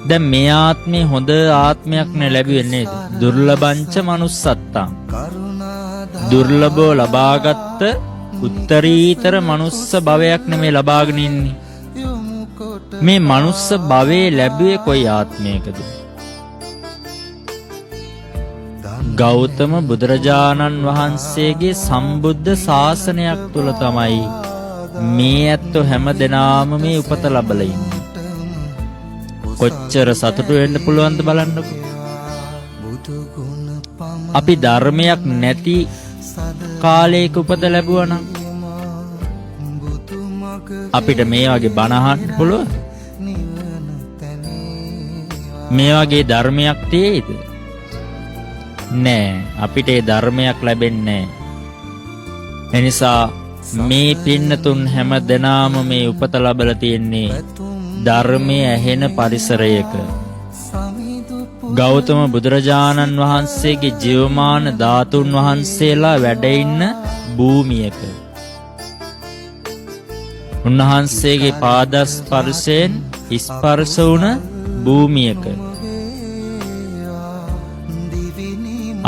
දැන් මේ ආත්මේ හොඳ ආත්මයක් නේ ලැබුවේ නේද? දුර්ලභංච manussත්තං. දුර්ලභව ලබාගත් උත්තරීතර මනුස්ස භවයක් නෙමේ ලබාගෙන ඉන්නේ. මේ මනුස්ස භවයේ ලැබුවේ කොයි ආත්මයකද? ගෞතම බුදුරජාණන් වහන්සේගේ සම්බුද්ධ ශාසනයක් තුල තමයි මේ ඇත්තෝ හැම දෙනාම මේ උපත ලැබලා ඉන්නේ. කොච්චර සතුටු වෙන්න පුළුවන්ද බලන්නකෝ. අපි ධර්මයක් නැති කාලයක උපත ලැබුවා නම් අපිට මේ වගේ බණ අහන්න පුළුවන්. මේ වගේ ධර්මයක් තියෙයිද? නෑ, අපිට ඒ ධර්මයක් ලැබෙන්නේ නෑ. එනිසා මේ පින්නතුන් හැම දෙනාම මේ උපත ලැබලා තියෙන්නේ ධර්මයේ ඇහෙන පරිසරයක. ගෞතම බුදුරජාණන් වහන්සේගේ ජීවමාන ධාතුන් වහන්සේලා වැඩ ඉන්න භූමියක. උන්වහන්සේගේ පාදස්පර්ශයෙන් ස්පර්ශ වුණ භූමියක.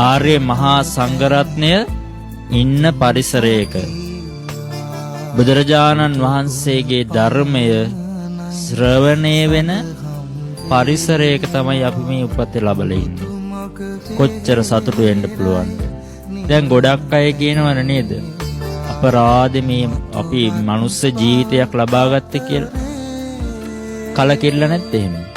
ආර්ය මහා සංඝරත්නය ඉන්න පරිසරයක බුදුරජාණන් වහන්සේගේ ධර්මය ශ්‍රවණය වෙන පරිසරයක තමයි අපි මේ උපත ලැබලා ඉන්නේ. කොච්චර සතුටු වෙන්න පුළුවන්ද? දැන් ගොඩක් අය කියනවනේ නේද? අපරාධේ මේ අපි මනුස්ස ජීවිතයක් ලබා ගත්තේ කියලා. කලකිරලා නැත්තේ එහෙම.